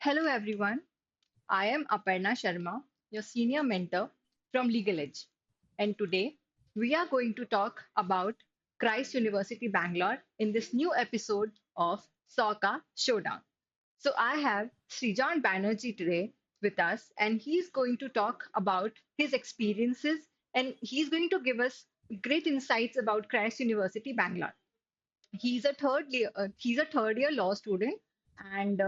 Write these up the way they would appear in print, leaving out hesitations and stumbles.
Hello everyone, I am Aparna Sharma, your senior mentor from LegalEdge. And today we are going to talk about Christ University Bangalore in this new episode of Soka Showdown. So I have Srijan Banerjee today with us, and he's going to talk about his experiences and he's going to give us great insights about Christ University Bangalore. He's a third year law student, and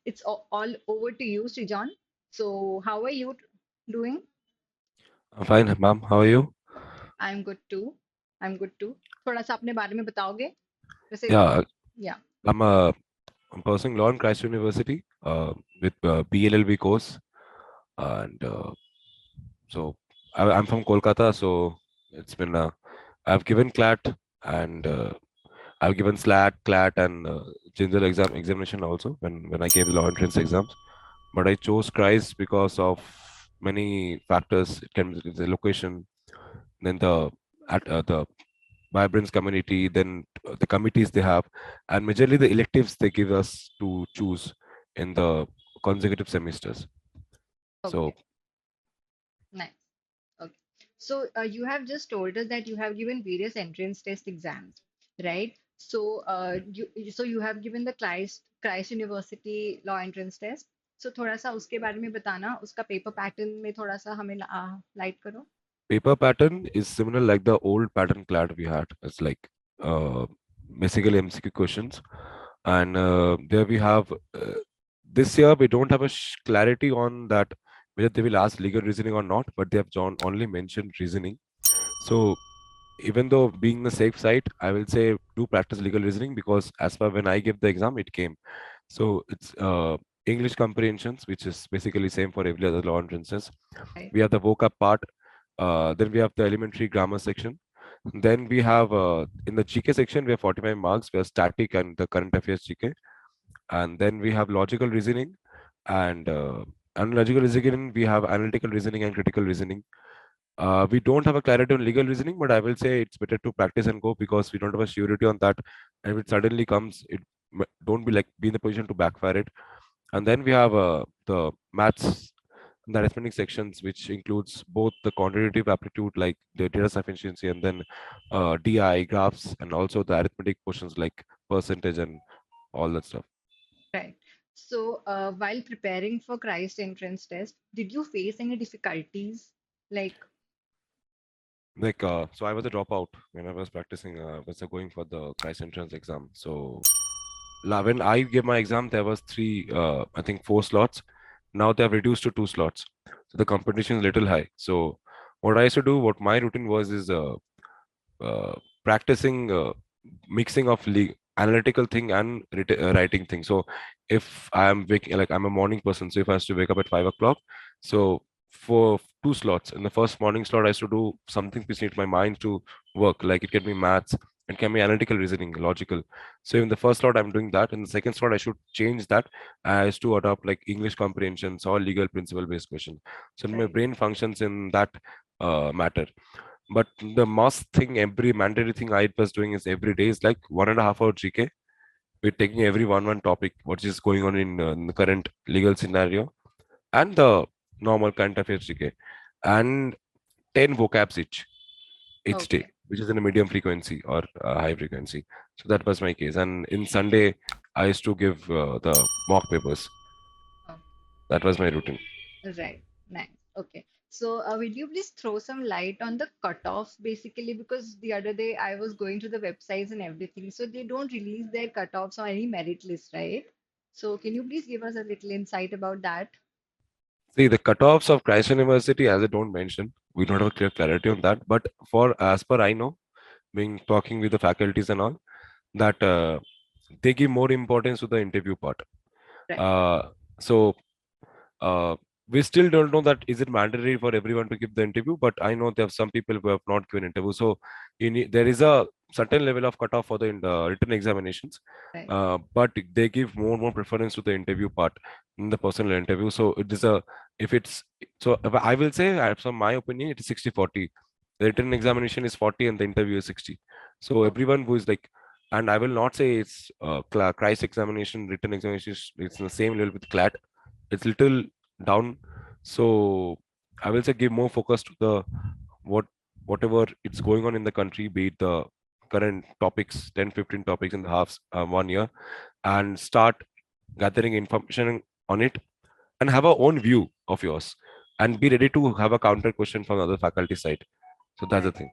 it's all over to you, Srijan. So how are you doing? I'm fine, ma'am. How are you? I'm good too. I'm good too. थोड़ा सा अपने बारे में बताओगे? वैसे, Yeah, yeah. I'm pursuing law in Christ University with BLLB course, and so I'm from Kolkata. So it's been I've given CLAT and I've given SLAT, CLAT, and general examination also when I gave the law entrance exams. But I chose Christ because of many factors. It can be the location, then the vibrance community, then the committees they have, and majorly the electives they give us to choose in the consecutive semesters. So Okay, nice. Okay. So you have just told us that you have given various entrance test exams, right? So you have given the Christ University Law Entrance Test. So थोड़ा सा उसके बारे में बताना, उसका paper pattern में थोड़ा सा हमें लाइट करो. paper pattern is similar like the old pattern CLAT we had. It's like uh, basically MCQ questions, and there we have this year we don't have a clarity on that whether they will ask legal reasoning or not, but they have only mentioned reasoning. So even though being the safe side, I will say do practice legal reasoning because as far when I give the exam, it came. So it's English comprehensions, which is basically same for every other law entrances. Right. We have the vocab part. Then we have the elementary grammar section. Then we have in the GK section, we have 45 marks. We have static and the current affairs GK. And then we have logical reasoning and logical reasoning. We have analytical reasoning and critical reasoning. We don't have a clarity on legal reasoning, but I will say it's better to practice and go because we don't have a surety on that. And if it suddenly comes, don't be like be in the position to backfire it. And then we have the maths and the arithmetic sections, which includes both the quantitative aptitude, like the data sufficiency, and then DI graphs, and also the arithmetic portions like percentage and all that stuff. Right. So, while preparing for Christ entrance test, did you face any difficulties? Like, Like, so I was a dropout when I was practicing, was going for the Christ entrance exam. So when I gave my exam, there was three, I think 4 slots. Now they have reduced to 2 slots. So the competition is little high. So what I used to do, what my routine was, is practicing mixing of analytical thing and writing thing. So if I am waking, like I'm a morning person, so if I have to wake up at 5 o'clock, so for 2 slots, in the first morning slot, I used to do something which needs my mind to work, like it can be maths, it can be analytical reasoning, logical. So in the first slot, I'm doing that. In the second slot, I should change that as to adopt like English comprehensions or legal principle based questions. So my right, brain functions in that matter. But the most thing, every mandatory thing I was doing is every day is like 1.5 hour GK. We're taking every one topic, what is going on in the current legal scenario, and the normal current affairs GK, and 10 vocabs each day, okay. which is in a medium frequency or high frequency. So that was my case. And in Sunday, I used to give the mock papers. Oh, That was my routine. right, nice. Okay. So, will you please throw some light on the cutoffs basically? Because the other day I was going to the websites and everything, so they don't release their cutoffs on any merit list, right? So, can you please give us a little insight about that? See, the cutoffs of Christ University, as I don't mention, we don't have a clear clarity on that. But for as per I know, being talking with the faculties and all, that they give more importance to the interview part. Right, Uh, so uh, we still don't know that is it mandatory for everyone to give the interview, but I know there are some people who have not given interview. So there is a certain level of cutoff for the written examinations, right, but they give more preference to the interview part in the personal interview. So it is a if it's so if I will say, from my opinion, it is 60-40. The written examination is 40 and the interview is 60. So okay, everyone who is like And I will not say it's Christ examination, written examination, it's in the same level with CLAT. It's little down. So I will say give more focus to the what whatever it's going on in the country, be it the current topics, 10, 15 topics in the half 1 year, and start gathering information on it and have a own view of yours and be ready to have a counter question from the other faculty side. So that's the Right. thing.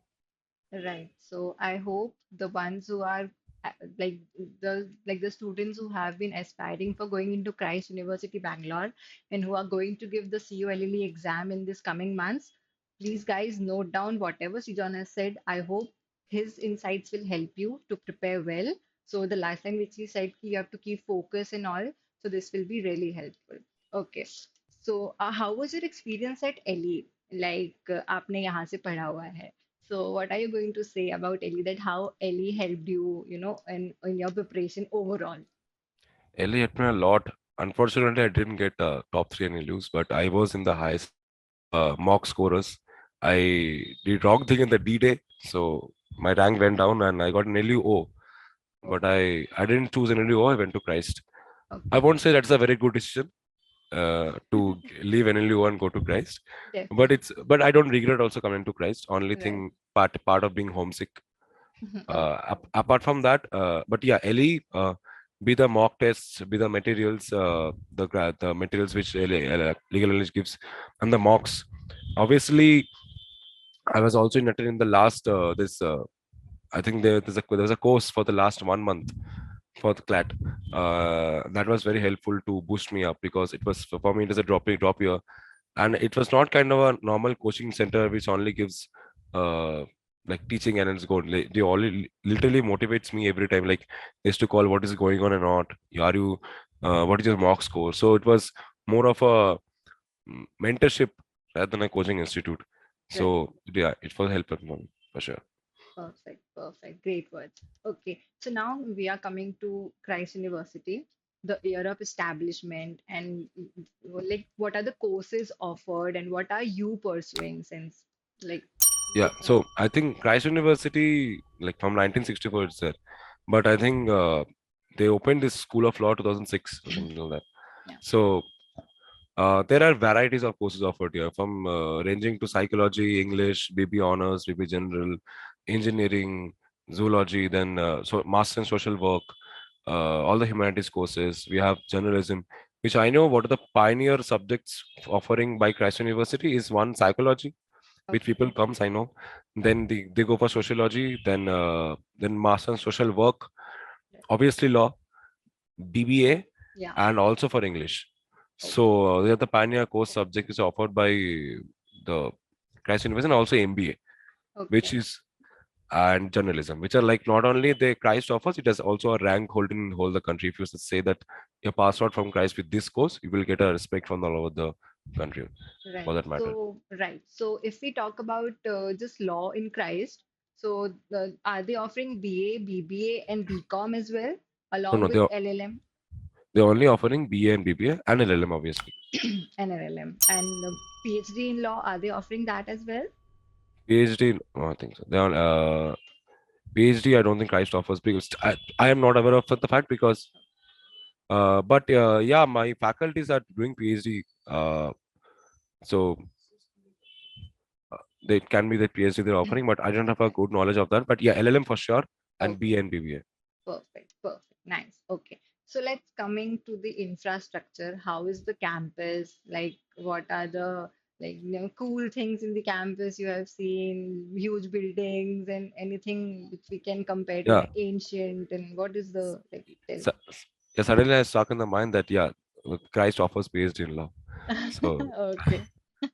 Right. So I hope the ones who are uh, like the students who have been aspiring for going into Christ University Bangalore and who are going to give the CULLE exam in this coming months, please guys note down whatever Sijon has said. I hope his insights will help you to prepare well. So the last time which he said you have to keep focus and all, so this will be really helpful. Okay. So how was your experience at LE? Like आपने यहाँ से पढ़ा हुआ है. So, what are you going to say about Ellie? That how Ellie helped you, in your preparation overall? LA hit me a lot. Unfortunately, I didn't get top three in LUs, but I was in the highest mock scorers. I did wrong thing in the D day, so my rank went down and I got an LUO. But Okay, I didn't choose an LUO. I went to Christ. I okay, won't say that's a very good decision to leave NLU and go to Christ, definitely. but I don't regret also coming to Christ. Only Right. thing part of being homesick. Okay, Apart from that, but yeah, Ellie, be the mock tests, be the materials, the materials which LegalEdge gives, and the mocks. Obviously, I was also in the last this. I think there's a course for the last 1 month for the CLAT. That was very helpful to boost me up because it was for me it is a drop year, and it was not kind of a normal coaching center which only gives uh, like teaching and it's good. They all literally motivates me every time. Like they used to call what is going on and not. Are you? What is your mock score? So it was more of a mentorship rather than a coaching institute. right. So yeah, it was helpful for sure. Perfect, perfect. Great words. Okay, so now we are coming to Christ University, the year of establishment, and like what are the courses offered and what are you pursuing since like Yeah, it's so I think Christ University, like from 1964, it's there. But I think they opened this School of Law 2006 or something like that. yeah, So there are varieties of courses offered here, from ranging to psychology, English, BB honors, BB general, engineering, zoology, then so master in social work, all the humanities courses. We have journalism, which I know what are the pioneer subjects offering by Christ University is one psychology, which people okay, comes I know. okay, Then they go for sociology, then master in social work, right. obviously law, BBA, Yeah, and also for English. So okay, they are the pioneer course subject is offered by the Christ University, and also MBA, which okay. is and journalism, which are like not only the Christ offers, it has also a rank holding in whole the country. If you say that you're passed out from Christ with this course, you will get a respect from all over the country for Right. that matter. So, right. So, if we talk about just law in Christ, so are they offering BA, BBA, and BCom as well, No, along no, with LLM they're only offering BA and BBA and LLM, obviously. and LLM? And PhD in law, are they offering that as well? PhD, no, I think so. They are PhD. I don't think Christ offers because I am not aware of the fact because, but yeah, my faculties are doing PhD. So they can be the PhD they're offering, but I don't have a Right. good knowledge of that. But yeah, LLM for sure, and Okay. BA and BBA. Perfect. Perfect. Nice. Okay. So let's coming to the infrastructure. How is the campus? Like, what are the cool things in the campus you have seen? Huge buildings and anything which we can compare to Yeah, like ancient and what is the like tell so, yeah. Suddenly I stuck in the mind that yeah, Christ offers PhD in law. So Okay.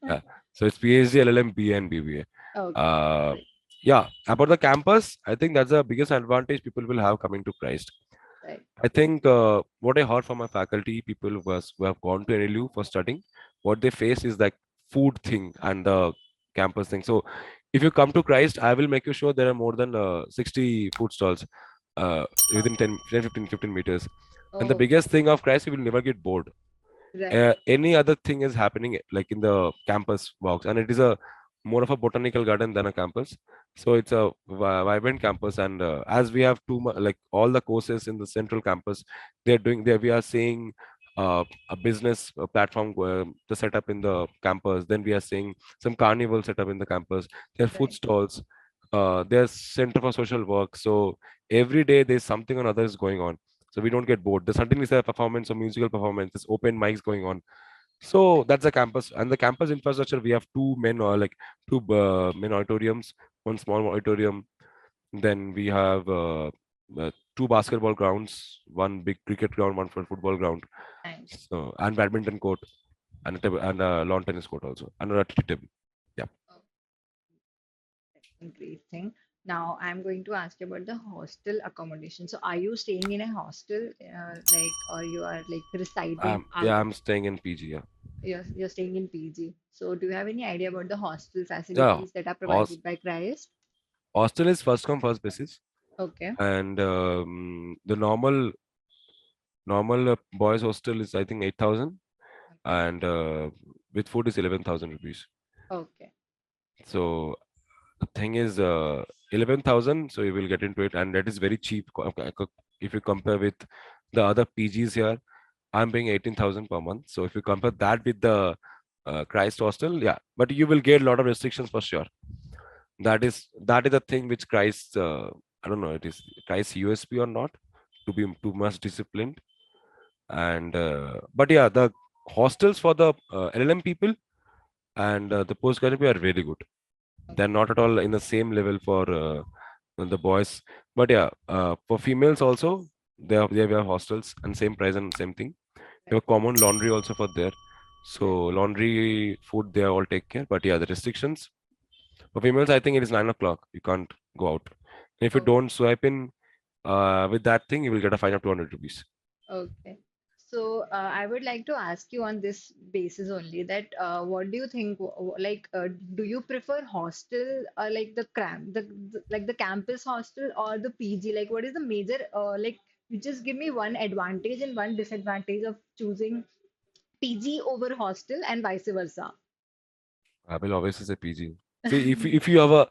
yeah, so it's PhD, LLM, BA, and BBA. Okay. Uh, Great. yeah, about the campus, I think that's the biggest advantage people will have coming to Christ. Right. I think what I heard from my faculty, people who have gone to NLU for studying, what they face is like food thing and the campus thing. So if you come to Christ, I will make you sure there are more than 60 food stalls within Okay. 15 meters. And the Oh, biggest thing of Christ, you will never get bored. right. Any other thing is happening like in the campus walks, and it is a more of a botanical garden than a campus. So it's a vibrant campus, and as we have like all the courses in the central campus, they're doing there. We are seeing a business platform to set up in the campus. Then we are seeing some carnival set up in the campus. There are food Right. stalls. There's center for social work. So every day there's something or other is going on. So we don't get bored. There's suddenly a performance or musical performance. There's open mics going on. So Right. that's the campus, and the campus infrastructure. We have two main or like two main auditoriums, one small auditorium. Then we have two basketball grounds, one big cricket ground, one for football ground, Nice. so and badminton court, and a lawn tennis court also, and a tea table. Yeah. Oh, that's a great thing. Now I'm going to ask you about the hostel accommodation. So are you staying in a hostel, like, or you are like residing out? Yeah, I'm staying in PG. Yeah. You're staying in PG. So do you have any idea about the hostel Yeah. facilities that are Hos- provided by Christ? Hostel is first come first basis, Okay. and the normal boys hostel is I think 8,000, Okay. and with food is 11,000 rupees. Okay. So the thing is 11,000, so you will get into it, and that is very cheap if you compare with the other PGs here. I'm paying 18,000 per month. So if you compare that with the Christ hostel, yeah, but you will get a lot of restrictions for sure. That is the thing which Christ, I don't know, it is Christ USP or not, to be too much disciplined. And but yeah, the hostels for the LLM people and the postgraduate are really good. They're not at all in the same level for the boys, but yeah, for females also they have hostels and same price and same thing. They Right. have common laundry also for there. So Right. laundry, food, they all take care. But yeah, the restrictions for females, I think it is 9 o'clock. You can't go out. And if you Oh, don't swipe in with that thing, you will get a fine of 200 rupees. okay. So I would like to ask you on this basis only that what do you think? Like, do you prefer hostel or like like the campus hostel or the PG? Like, what is the major like? You just give me one advantage and one disadvantage of choosing PG over hostel and vice versa. I will always say PG. See, if you have a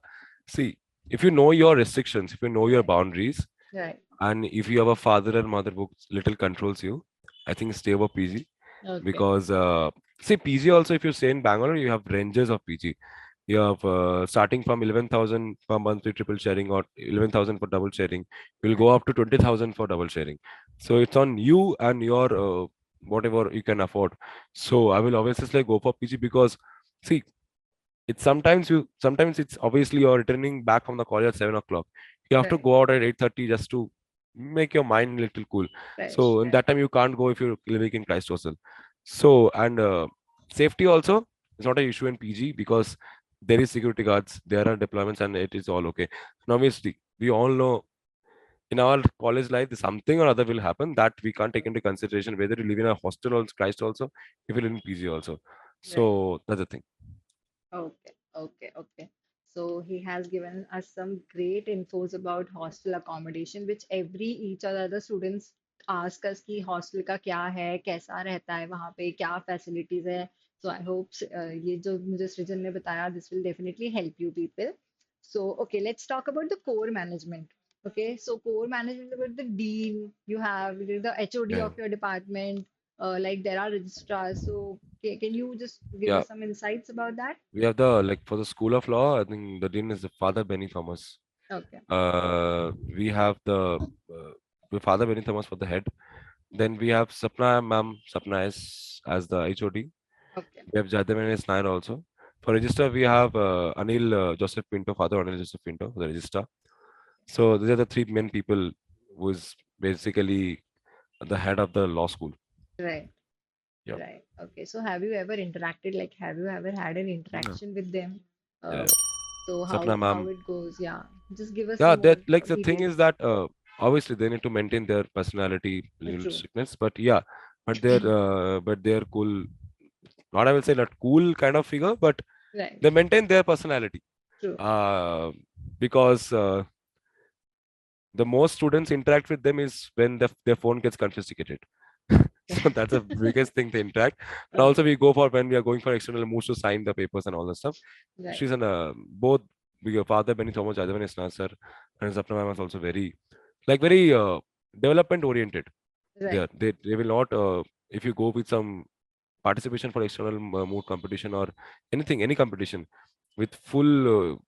see, if you know your restrictions, if you know your Right, boundaries, right. and if you have a father and mother who little controls you, I think stay over PG. Okay, Because see, PG also, if you stay in Bangalore, you have ranges of PG. You have starting from 11,000 per month with triple sharing, or 11,000 for double sharing. You'll go right, up to 20,000 for double sharing. So it's on you and your whatever you can afford. So I will always just like go for PG, because see, it's sometimes it's obviously you're returning back from the college at 7 o'clock. You have to right, go out at 8:30 just to make your mind a little cool. fresh, So in right, that time you can't go if you're living in Christ Hostel. So, and safety also is not an issue in PG, because there is security guards, there are deployments, and it is all okay. And obviously we all know in our college life something or other will happen that we can't take into consideration, whether you live in a hostel or Christ also, if you live in PG also. right. So that's the thing. Okay, okay, okay. So he has given us some great infos about hostel accommodation, which every each other the students ask us कि hostel का क्या है, कैसा रहता है वहाँ पे, क्या facilities है. So I hope ये जो मुझे सृजन ने बताया, this will definitely help you people. So okay, let's talk about the core management. Okay, so core management is about the dean, you have the HOD Yeah. of your department, like there are registrars. So can you just give Yeah. us some insights about that? We have the like for the School of Law. I think the dean is the Father Benny Thomas. Okay, We have the Father Benny Thomas for the head. Then we have Sapna Ma'am, Sapna S as the HOD. okay, We have Jadavan S Nair also. For register, we have Anil Joseph Pinto, Father Anil Joseph Pinto, the registrar. So these are the three main people who is basically the head of the law school. right, Yeah. right. Okay, so have you ever interacted, like, have you ever had an Yeah. interaction with them? Yeah. Uh, Yeah. so Sapna how Ma'am. it goes? Yeah, just give us Yeah, some more that like the thing is details. that obviously they need to maintain their personality, little True, strictness, but yeah, but they're cool. Not I will say not cool kind of figure, but right, they maintain their personality. true, Uh, because the most students interact with them is when their phone gets confiscated. So that's the biggest thing to interact. And also Okay. we go for when we are going for external moves to sign the papers and all that stuff. Right. She's an both your father Benny Thomas Jadhavan is sir and Sapna ma'am is also very very development oriented. Right. They will not if you go with some participation for external mood competition or anything any competition with full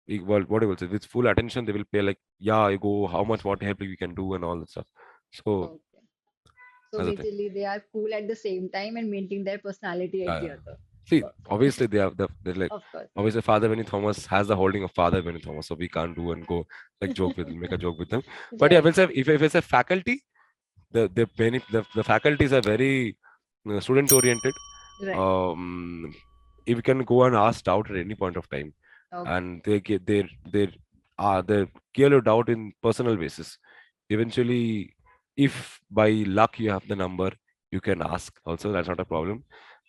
what I will say with full attention they will pay like yeah you go how much what help we can do and all that stuff. So Okay. So that's the thing. basically, they are cool at the same time and maintain their personality at Yeah, the yeah. other. See, Perfect. obviously they have they're like Of course. obviously Father Benny Thomas has the holding of Father Benny Thomas, so we can't do and go like joke with make a joke with them. But yeah, Right. will say if it's a faculty, the faculties are very student oriented. Right. Um, if you can go and ask doubt at any point of time, Okay. and they clear your doubt in personal basis. Eventually, if by luck you have the number, you can ask. Also, that's not a problem.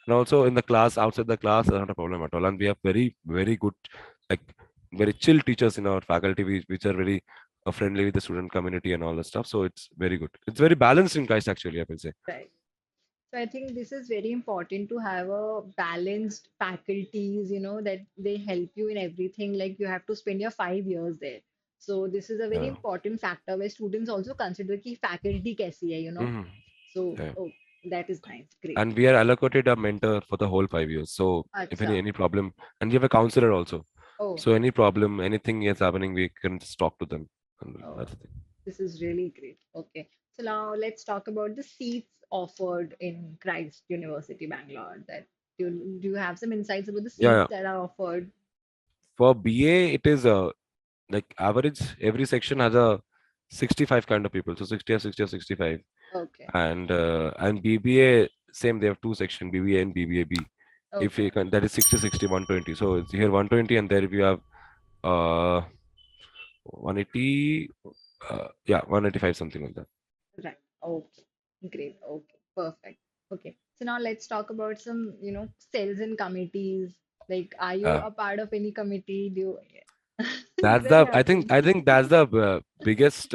And also in the class, outside the class, that's not a problem at all. And we have very good, like very chill teachers in our faculty, which are very friendly with the student community and all that stuff. So it's very good. It's very balanced in Christ, actually, I will say. Right. So I think this is very important to have a balanced faculties, that they help you in everything. Like you have to spend your 5 years there. So this is a very Yeah. important factor where students also consider ki faculty kaisi hai. Mhm. So, Yeah. oh, that is nice. Great. And we are allocated a mentor for the whole 5 years. So if Acha. any problem, and we have a counselor also. Oh, So any problem, anything is happening, we can just talk to them. And oh, that's the thing. this is really great. Okay. So now let's talk about the seats offered in Christ University Bangalore. Do you have some insights about the Yeah, seats yeah. that are offered? For BA, it is like average. Every section has a 65 kind of people. So 60 or 60 or 65. Okay. And BBA, same. They have two section, BBA and BBAB. If you Okay. can, that is 60, 60, 120. So it's here 120, and there we have uh 180. Yeah, 185 something like that. Right. Okay. Great. Okay. Perfect. Okay. So now let's talk about some, cells and committees. Like, are you Yeah. a part of any committee? Do you... That's That the I think happens. I think that's the biggest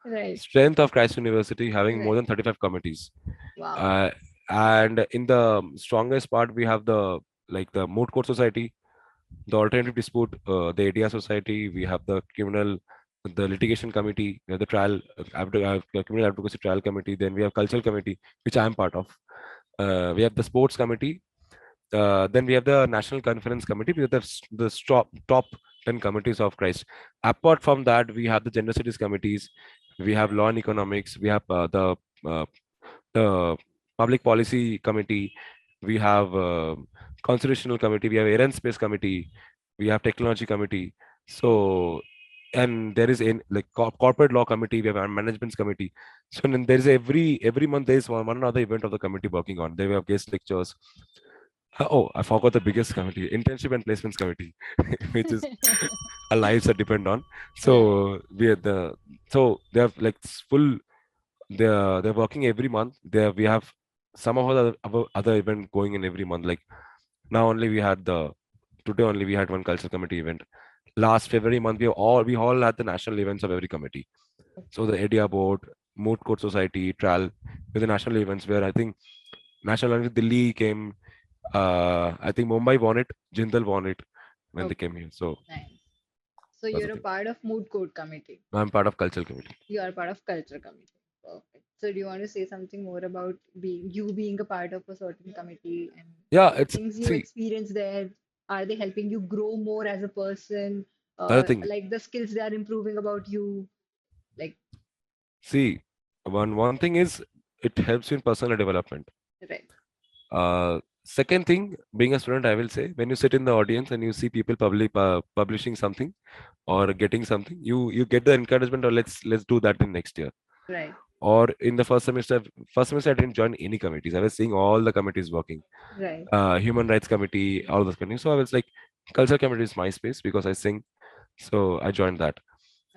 Right. strength of Christ University having more Right. than 35 committees. Wow. Uh, and in the strongest part, we have the like the Moot Court Society, the Alternative Dispute, the ADR Society. We have the the Litigation Committee, we have the Criminal Advocacy Trial Committee. Then we have Cultural Committee, which I am part of. We have the Sports Committee. Then we have the National Conference Committee. We have the top 10 committees of Christ. Apart from that, we have the Gender Studies committees. We have Law and Economics. We have uh, the Public Policy Committee. We have Constitutional Committee. We have Air and Space Committee. We have Technology Committee. So, and there is in like corporate law committee. We have a managements committee. So then there is every month there is one another event of the committee working on. They have guest lectures. Oh, I forgot the biggest committee, internship and placements committee, which is our lives are depend on. Right. So we are so they have like full they're working every month. We have some of other event going in every month. Like now only we had the today only we had one culture committee event. Last February month we all had the national events of every committee. So the ADIA board, Moot Court Society, trial with the national events where I think national event Delhi came. I think Mumbai won it, Jindal won it when they Okay. came here. So Nice. So that's you're the a thing. part of mood court committee. I'm part of cultural committee. You are part of culture committee. Perfect. So do you want to say something more about being a part of a certain committee and Yeah, the it's things you see experience there? Are they helping you grow more as a person? that's the thing. Like the skills they are improving about you? Like, See, one thing is it helps you in personal development. right, Second thing, being a student, I will say when you sit in the audience and you see people publishing something or getting something, you get the encouragement or let's do that in next year. right, Or in the first semester I didn't join any committees. I was seeing all the committees working. right. Human rights committee, all those committees. So I was like, culture committee is my space because I sing. So I joined that.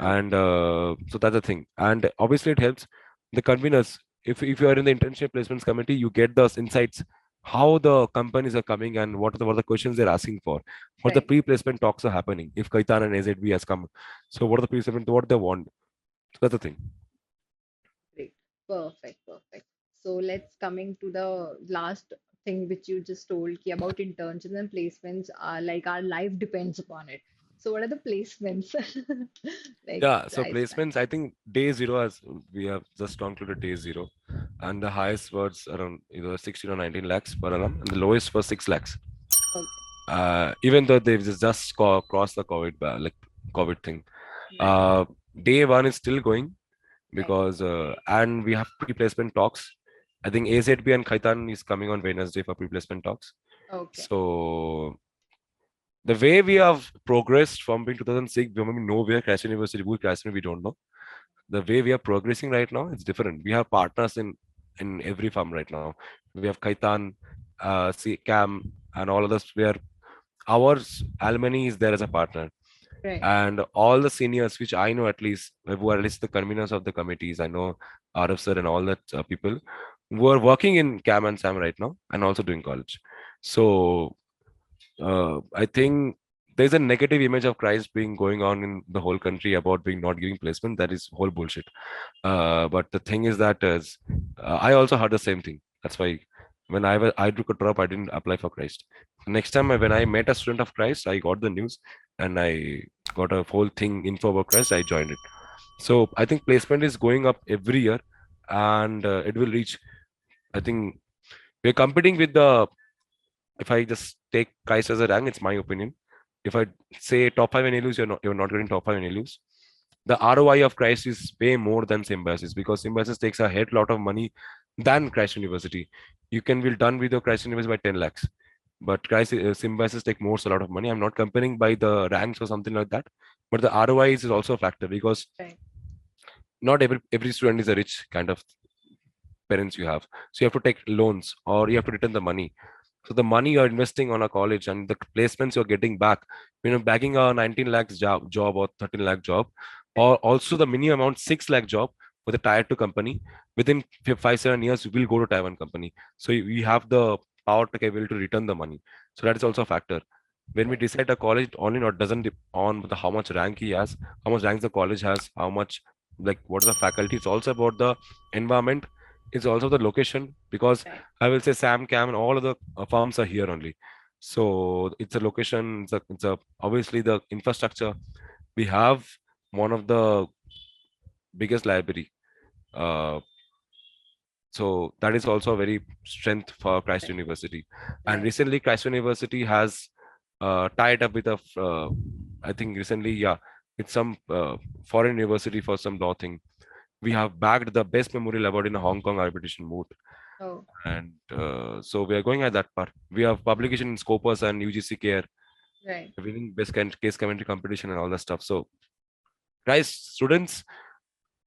And Okay, so that's the thing. And obviously it helps the conveners. If you are in the internship placements committee, you get those insights how the companies are coming and what are the questions they're asking for. What the right, pre-placement talks are happening. If Kaitan and AZB has come, so what are the pre-placement, what they want. So that's the thing. great. Perfect, perfect. So let's coming to the last thing which you just told ki about internships and placements are like our life depends upon it. So what are the placements? Like Yeah, so price placements, I think day zero, as we have just concluded day zero, and the highest was around either 16 or 19 lakhs per annum, and the lowest was 6 lakhs. Okay. Even though they've just crossed the COVID thing. Right. Day one is still going Right. because, and we have pre-placement talks. I think AZB and Khaitan is coming on Wednesday for pre-placement talks. Okay. So the way we have progressed from being 2006, we maybe know where Christ University, who Christ University, we don't know. The way we are progressing right now, it's different. We have partners in every firm right now. We have Kaitan, Cam, and all of us where our alumni is there as a partner. Right. And all the seniors, which I know at least, who are at least the conveners of the committees, I know RF sir and all that people who are working in Cam and Sam right now and also doing college. So I think there's a negative image of Christ being going on in the whole country about being not giving placement. That is whole bullshit. But the thing is that I also heard the same thing. That's why when I took a drop, I didn't apply for Christ. Next time when I met a student of Christ, I got the news and I got a whole thing info about Christ. I joined it. So I think placement is going up every year, and it will reach. I think we're competing with the. If I just take Christ as a rank, it's my opinion. If I say top five NLUs, you're not getting top five NLUs. The ROI of Christ is way more than Symbiosis because Symbiosis takes a head lot of money than Christ University. You can be done with your Christ University by 10 lakhs. But Christ Symbiosis take most a lot of money. I'm not comparing by the ranks or something like that. But the ROI is also a factor because Right. not every student is a rich kind of parents you have. So you have to take loans or you have to return the money. So the money you're investing on a college and the placements you're getting back, bagging a 19 lakhs job or 13 lakh job, Right. or also the minimum amount 6 lakh job with a tier two company, within 5 7 years, you will go to Taiwan company. So you have the power to able to return the money. So that is also a factor. When we Right. decide a college, only not doesn't on the how much rank he has, how much ranks the college has, how much like what is the faculty. It's also about the environment. It's also the location because Right. I will say Sam, Cam, and all of the farms are here only. So it's a location. It's a obviously the infrastructure. We have one of the biggest library. Uh, so that is also a very strength for Christ Right. University. And Right. recently, Christ University has tied up with I think recently, yeah, it's some foreign university for some law thing. We have bagged the best memorial award in a Hong Kong arbitration moot. Oh. And so we are going at that part. We have publication in Scopus and UGC Care, Right. winning best case commentary competition and all that stuff. So guys, students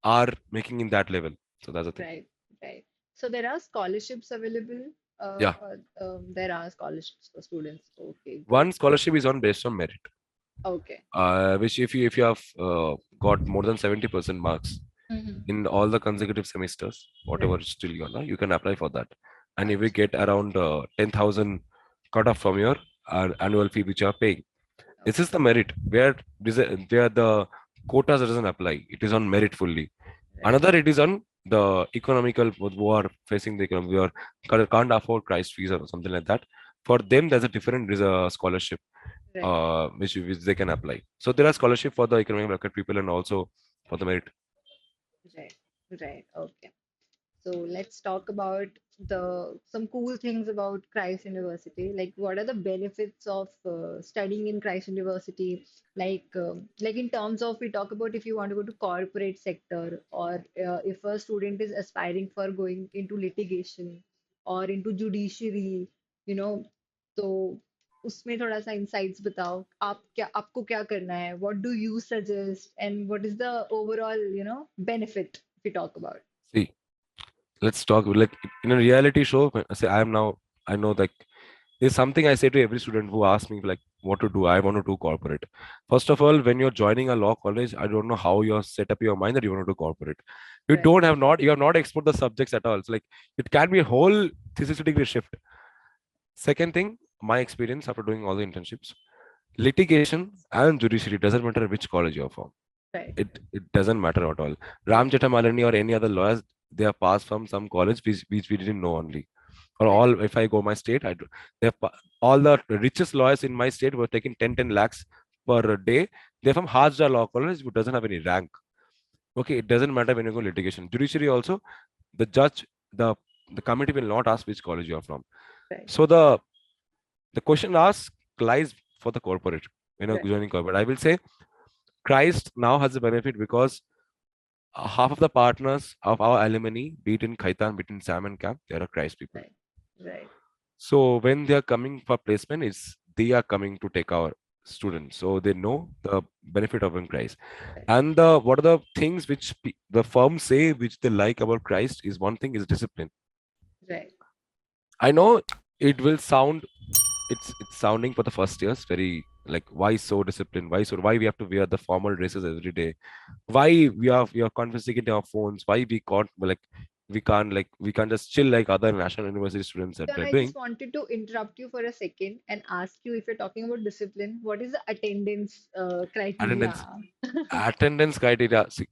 are making in that level. So that's the thing. Right. Right. So there are scholarships available. Yeah, There are scholarships for students. Okay. Good. one scholarship is on based on merit. Okay. Which if you have got more than 70% marks Mm-hmm. in all the consecutive semesters, whatever Right. is still gonna, you can apply for that. And if we Achha. get around 10,000 cut off from your annual fee which you are paying. This is Okay. the merit where the quotas doesn't apply. It is on merit fully. Right. Another, it is on the economical who are facing the economy, who are can't afford Christ fees or something like that. For them, there's a different scholarship Right. which they can apply. So there are scholarship for the economic bracket people and also for the merit. Right. Right. Okay. So let's talk about the some cool things about Christ University. Like, what are the benefits of studying in Christ University? Like in terms of we talk about if you want to go to corporate sector or if a student is aspiring for going into litigation or into judiciary, you know, तो उसमें थोड़ा सा insights बताओ आपको क्या करना है? What do you suggest? And what is the overall, benefit if we talk about? See, let's talk like in a reality show. I say I am now. I know like there's something I say to every student who asks me like what to do. I want to do corporate. First of all, when you're joining a law college, I don't know how you're set up your mind that you want to do corporate. Right. You have not explored the subjects at all. It's like it can be a whole 360-degree shift. Second thing, my experience after doing all the internships, litigation and judiciary doesn't matter which college you're from. Right. It doesn't matter at all. Ram Jetamalani or any other lawyers, they are passed from some college which we didn't know only. Or right, all, if I go my state, all the richest lawyers in my state were taking 10 lakhs per day. They're from Hajra Law College, which doesn't have any rank. Okay, it doesn't matter when you go litigation. Judiciary also, the judge, the the committee will not ask which college you are from. right, So the question asked lies for the corporate, right, joining corporate. I will say Christ now has a benefit because half of the partners of our alumni, be it in Khaitan, be it in Sam and Camp, they are Christ people. right, right, So when they are coming for placement, it's they are coming to take our students. So they know the benefit of in Christ. right, And the what are the things which the firms say which they like about Christ is one thing is discipline. right. I know it will sound it's sounding for the first years very like why so disciplined, why we have to wear the formal dresses every day, why we are confiscating our phones, why we can't just chill like other national university students that Then they're I doing. just wanted to interrupt you for a second and ask you if you're talking about discipline, what is the attendance Attendance criteria? attendance criteria. See,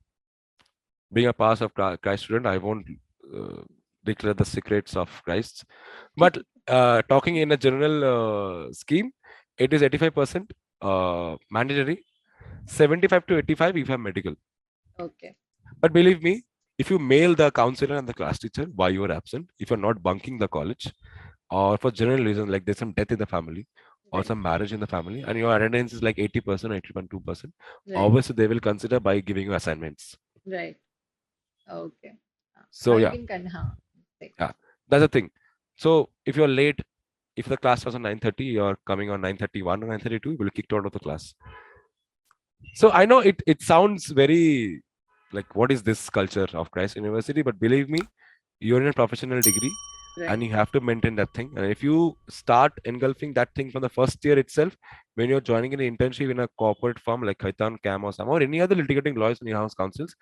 being a pass of Christ student, I won't uh, declare the secrets of Christ. But talking in a general scheme, it is 85% mandatory, 75 to 85 if you have medical. Okay, But believe me, if you mail the counselor and the class teacher why you are absent, if you're not bunking the college, or for general reasons like there's some death in the family or right, some marriage in the family, and your attendance is like 80%, 80.2%, right, obviously they will consider by giving you assignments. right. Okay. So You yeah, can say. yeah, that's the thing. So if you're late, if the class was on 9:30, you're coming on 9:31 or 9:32, you will be kicked out of the class. So I know it sounds very like what is this culture of Christ University, but believe me, you're in a professional degree and Right, you have to maintain that thing. And if you start engulfing that thing from the first year itself, when you're joining an internship in a corporate firm like Khaitan, Cam, or some or any other litigating lawyers in your house councils,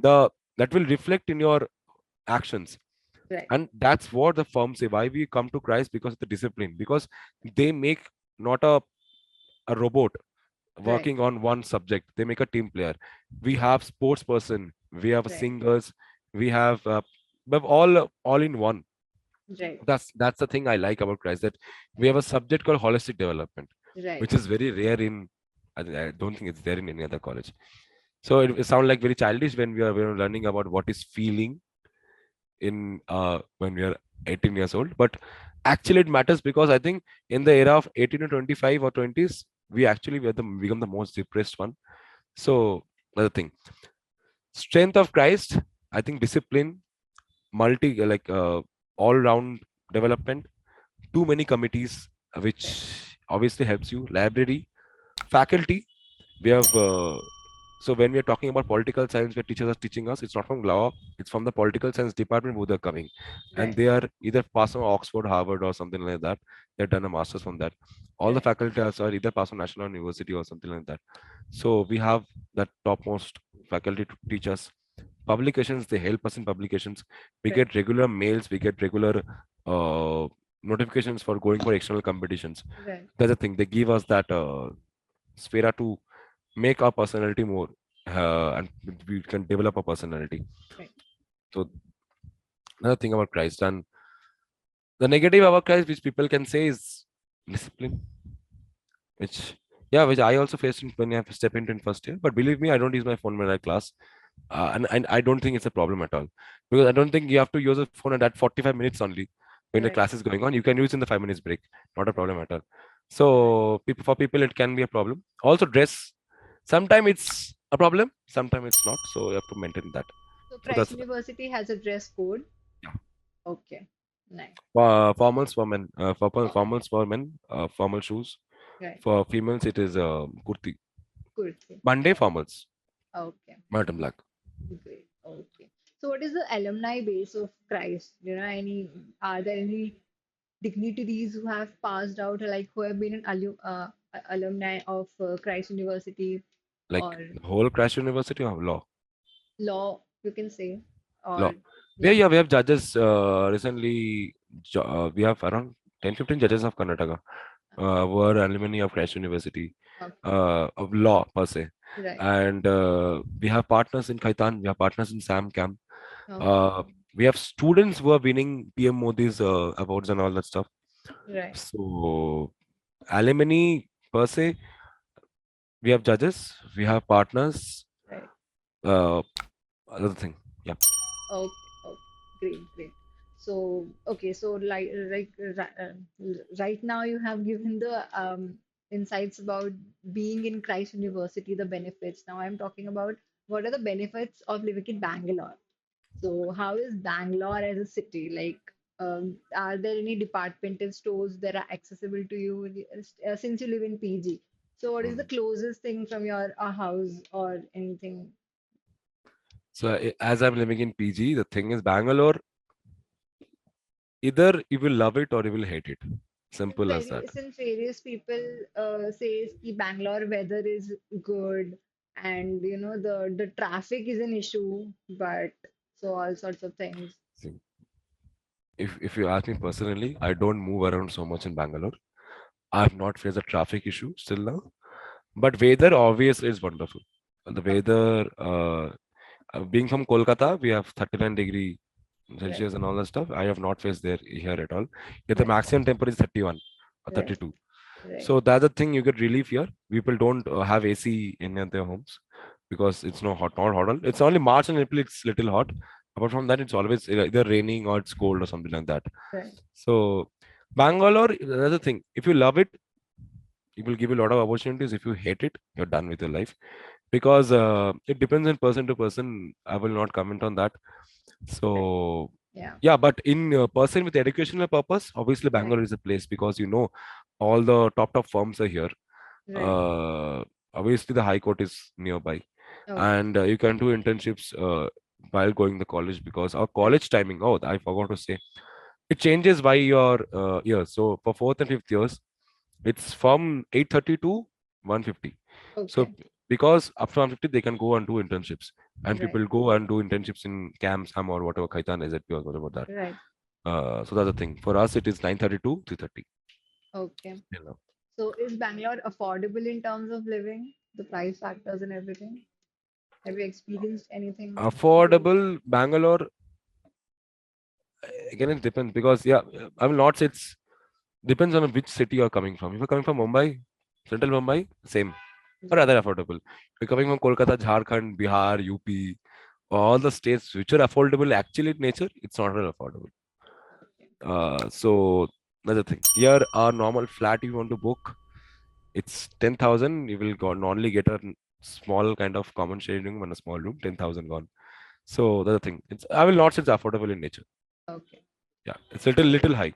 the that will reflect in your actions. right, And that's what the firms say. Why we come to Christ because of the discipline, because they make not a robot right, working on one subject. They make a team player. We right, have sports person, we have right, singers, we have all in one. right, That's the thing I like about Christ, that we have a subject called holistic development, right, which is very rare in I don't think it's there in any other college. So it sounds like very childish when we are learning about what is feeling in when we are 18 years old, but actually it matters because I think in the era of 18 to 25 or 20s, we actually become the most depressed one. So another thing, strength of Christ, I think discipline, multi all round development, too many committees, right, which obviously helps you. Library, faculty. We have so when we are talking about political science, where teachers are teaching us, it's not from law, it's from the political science department who they're coming, and right, they are either passed from Oxford, Harvard, or something like that. They've done a master's from that. All the right, faculty are either passed from National University or something like that. So we have that topmost faculty to teach us. Publications, they help us in publications. We right, get regular mails, we get regular uh, notifications for going for external competitions. right, That's the thing. They give us that sphere to make our personality more, and we can develop a personality. right, So another thing about Christ, and the negative about Christ, which people can say, is discipline, which which I also faced when I have to step into in first year. But believe me, I don't use my phone when I class, and I don't think it's a problem at all, because I don't think you have to use a phone at that 45 minutes only when the right, class is going on. You can use in the 5 minutes break, not a right, problem at all. right. So people, for people it can be a problem. Also dress, sometimes it's a problem, sometimes it's not. So you have to maintain that. So So Christ that's University has a dress code. yeah. Okay, nice. Formals for men, Oh, formal shoes. right, For females, it is kurti. kurti. Monday Oh, formals, okay, Martin black. great. Okay. So what is the alumni base of Christ? Are there any dignitaries who have passed out, or like who have been an alumni of Christ University Like or the whole Christ University of law. law, you can say, Law. or Yeah, yeah, yeah, we have judges recently. We have around 10, 15 judges of Karnataka who are alumni of Christ University okay, of law per se. right, And we have partners in Kaitan, we have partners in Sam Camp. Uh, Okay. we have students who are winning PM Modi's awards and all that stuff. Right. So alumni per se, we have judges, we have partners. Right. Uh, Another thing, yeah. Okay. Okay. Great. Great. So, okay. So, right now, you have given the insights about being in Christ University, the benefits. Now, I'm talking about what are the benefits of living in Bangalore. So, how is Bangalore as a city? Like, are there any departmental stores that are accessible to you since you live in PG? So, what is the Mm. closest thing from your house or anything? So as I'm living in PG, the thing is Bangalore, either you will love it or you will hate it. Simple as that. Since various people says कि Bangalore weather is good and the traffic is an issue, but so all sorts of things. See, if you ask me personally, I don't move around so much in Bangalore. I have not faced a traffic issue still now. But weather obviously is wonderful. The Okay, weather, being from Kolkata, we have 39 degree right, Celsius and all that stuff. I have not faced there here at all. Yet the right, maximum temperature is 31 or right, 32. right, So that's the thing, you get relief here. People don't have AC in their homes because it's no hot, not hot. It's only March and April it's little hot. Apart from that, it's always either raining or it's cold or something like that. right, So Bangalore, another thing. If you love it, it will give you a lot of opportunities. If you hate it, you're done with your life because it depends on person to person. I will not comment on that. right. So Yeah, yeah, but in person with educational purpose, obviously right, Bangalore is a place because all the top firms are here. right. uh, Obviously the high court is nearby, Okay, and you can do internships while going to college because our right. college timing, oh I forgot to say, it changes by your year. So for fourth and fifth years it's from 8:30 to 1:50. So Okay, because up to 1:50 they can go and do internships, and right, people go and do internships in camps or whatever, Khaitan SZP or whatever that. right. So that's the thing, for us it is 9:30 to 3:30. Okay. You know, So is Bangalore affordable in terms of living, the price factors and everything? Have you experienced anything to? affordable Bangalore, again it depends because yeah, I will not say it's depends on which city you're coming from. If you're coming from Mumbai, central Mumbai, same or Right. rather affordable. If you're coming from Kolkata, Jharkhand, Bihar, UP, all the states which are affordable actually in nature, it's not really affordable. Okay. So that's the thing. Here, our normal flat you want to book, it's 10,000. You will go, only get a small kind of common sharing room and a small room, 10,000 gone. So that's the thing. I will not say it's affordable in nature. Okay. Yeah, it's a little high.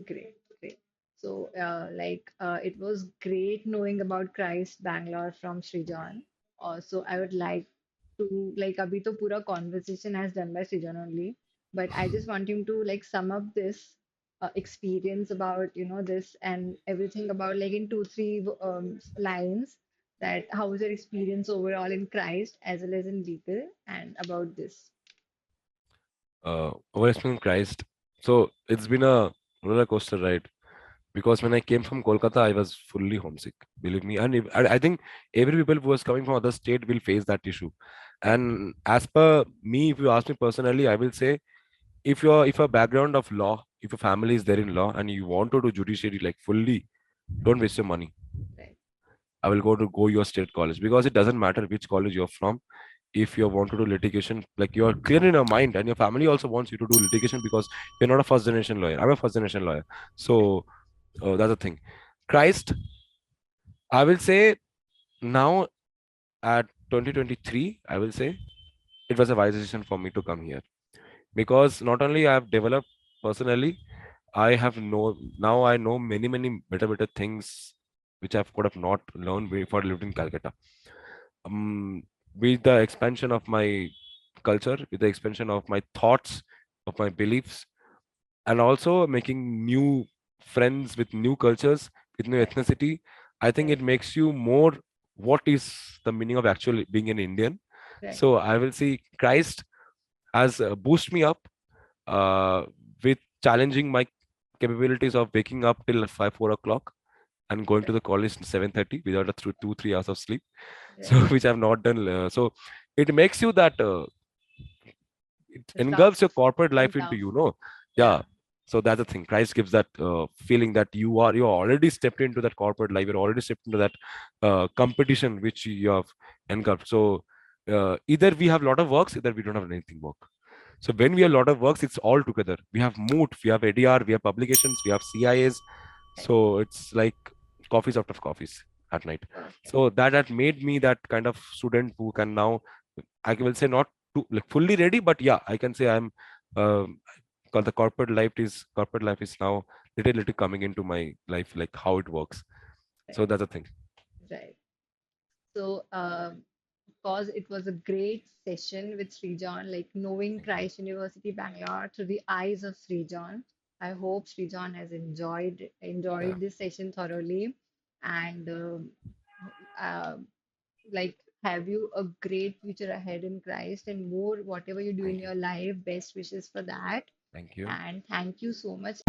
Great, great. So, it was great knowing about Christ Bangalore from Srijan. Also, I would like to, abhi to pura conversation has done by Srijan only, but I just want him to sum up this experience about, this and everything about in two, three lines that how was your experience overall in Christ as well as in legal and about this. Overexplain Christ. So it's been a roller coaster ride because when I came from Kolkata, I was fully homesick. Believe me, and I think every people who was coming from other state will face that issue. Right, And as per me, if you ask me personally, I will say if your background of law, if your family is there in law and you want to do judiciary like fully, don't waste your money. right, I will go your state college because it doesn't matter which college you're from. If you want to do litigation, like you're clear in your mind, and your family also wants you to do litigation because you're not a first generation lawyer. I'm a first generation lawyer, right, so that's the thing. Christ, I will say now at 2023, I will say it was a wise decision for me to come here because not only I have developed personally, I have now I know many better things which I could have not learned before I lived in Calcutta. Um, with the expansion of my culture, with the expansion of my thoughts, of my beliefs, and also making new friends with new cultures, with new right, ethnicity, I think right, it makes you more what is the meaning of actually being an Indian. right, So I will see Christ has boosted me up uh, with challenging my capabilities of waking up till 5 4 o'clock and going to right, the college at 7:30 without a through 2 3 hours of sleep. So right. which I've not done. So it makes you that it The engulfs your stuff corporate life went into tough. you, no? Yeah. Yeah. So that's the thing. Christ gives that feeling that you're already stepped into that corporate life. You're already stepped into that competition which you have engulfed. So either we have a lot of works, either we don't have anything work. So when we have a lot of works, it's all together. We have moot, we have ADR, we have publications, we have CIAs. Right. So it's like coffees out of coffees at night. Perfect. So that made me that kind of student who can now, I will say, not to like fully ready, but yeah, I can say I'm um, the corporate life is now little coming into my life, like how it works. So Right. that's the thing. Right. So, because it was a great session with Srijan, like knowing Thank you. Christ University Bangalore through the eyes of Srijan. I hope Srijan has Yeah. enjoyed this session thoroughly, and uh, like have you a great future ahead in Christ and more whatever you do in Thank you. your life. Best wishes for that, Thank you. and thank you so much.